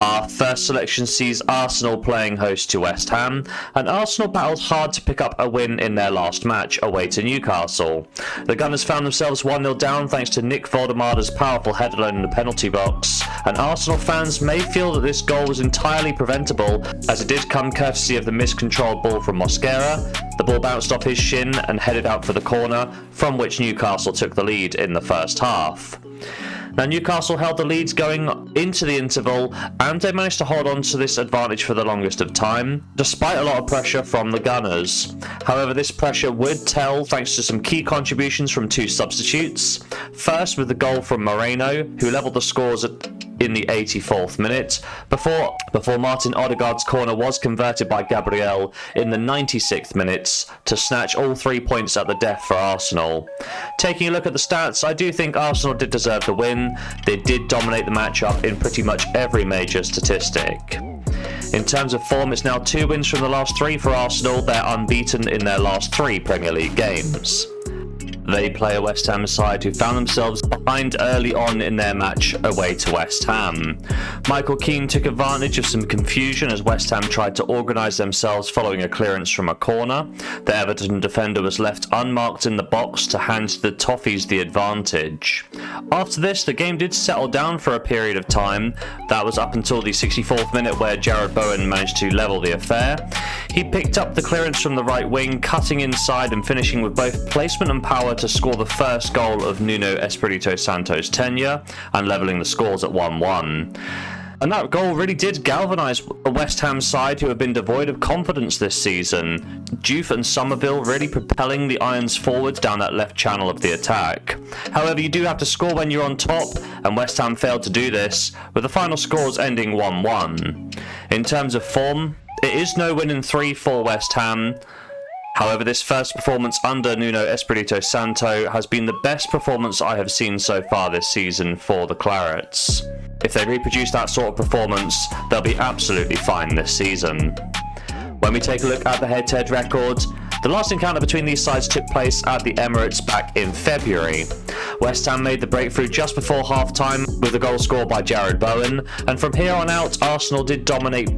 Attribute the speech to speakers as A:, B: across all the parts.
A: Our first selection sees Arsenal playing host to West Ham, and Arsenal battled hard to pick up a win in their last match away to Newcastle. The Gunners found themselves 1-0 down thanks to Nick Voldemada's powerful header in the penalty box, and Arsenal fans may feel that this goal was entirely preventable, as it did come courtesy of the miscontrolled ball from Mosquera. The ball bounced off his shin and headed out for the corner, from which Newcastle took the lead in the first half. Now, Newcastle held the leads going into the interval, and they managed to hold on to this advantage for the longest of time, despite a lot of pressure from the Gunners. However, this pressure would tell thanks to some key contributions from two substitutes. First, with the goal from Moreno, who levelled the scores in the 84th minute, before Martin Odegaard's corner was converted by Gabriel in the 96th minute to snatch all 3 points at the death for Arsenal. Taking a look at the stats, I do think Arsenal did deserve the win. They did dominate the matchup in pretty much every major statistic. In terms of form, it's now 2 wins from the last 3 for Arsenal. They're unbeaten in their last 3 Premier League games. They play a West Ham side who found themselves behind early on in their match away to West Ham. Michael Keane took advantage of some confusion as West Ham tried to organise themselves following a clearance from a corner. The Everton defender was left unmarked in the box to hand the Toffees the advantage. After this, the game did settle down for a period of time. That was up until the 64th minute where Jarrod Bowen managed to level the affair. He picked up the clearance from the right wing, cutting inside and finishing with both placement and power to score the first goal of Nuno Espírito Santo's tenure and levelling the scores at 1-1. And that goal really did galvanise a West Ham side who have been devoid of confidence this season. Diouf and Somerville really propelling the Irons forwards down that left channel of the attack. However, you do have to score when you're on top, and West Ham failed to do this, with the final scores ending 1-1. In terms of form, it is no win in 3 for West Ham. However, this first performance under Nuno Espírito Santo has been the best performance I have seen so far this season for the Clarets. If they reproduce that sort of performance, they'll be absolutely fine this season. When we take a look at the head-to-head record, the last encounter between these sides took place at the Emirates back in February. West Ham made the breakthrough just before half-time with a goal scored by Jarrod Bowen, and from here on out, Arsenal did dominate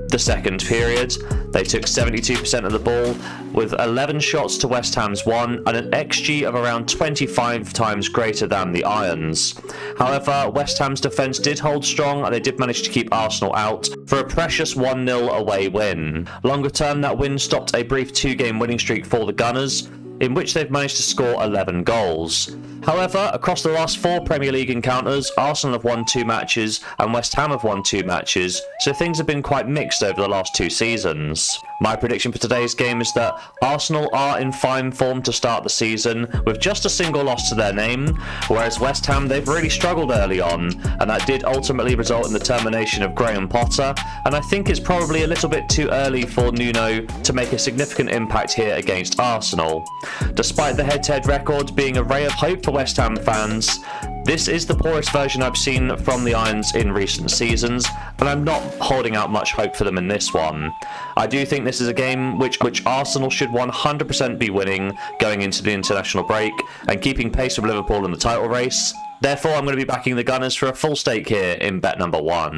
A: the second period. They took 72% of the ball, with 11 shots to West Ham's 1 and an XG of around 25 times greater than the Irons. However, West Ham's defence did hold strong and they did manage to keep Arsenal out for a precious 1-0 away win. Longer term, that win stopped a brief 2-game winning streak for the Gunners, in which they've managed to score 11 goals. However, across the last 4 Premier League encounters, Arsenal have won 2 matches and West Ham have won 2 matches, so things have been quite mixed over the last 2 seasons. My prediction for today's game is that Arsenal are in fine form to start the season, with just a single loss to their name, whereas West Ham, they've really struggled early on, and that did ultimately result in the termination of Graham Potter, and I think it's probably a little bit too early for Nuno to make a significant impact here against Arsenal. Despite the head-to-head record being a ray of hope for West Ham fans, this is the poorest version I've seen from the Irons in recent seasons, and I'm not holding out much hope for them in this one. I do think this is a game which Arsenal should 100% be winning going into the international break and keeping pace with Liverpool in the title race. Therefore, I'm going to be backing the Gunners for a full stake here in bet number 1.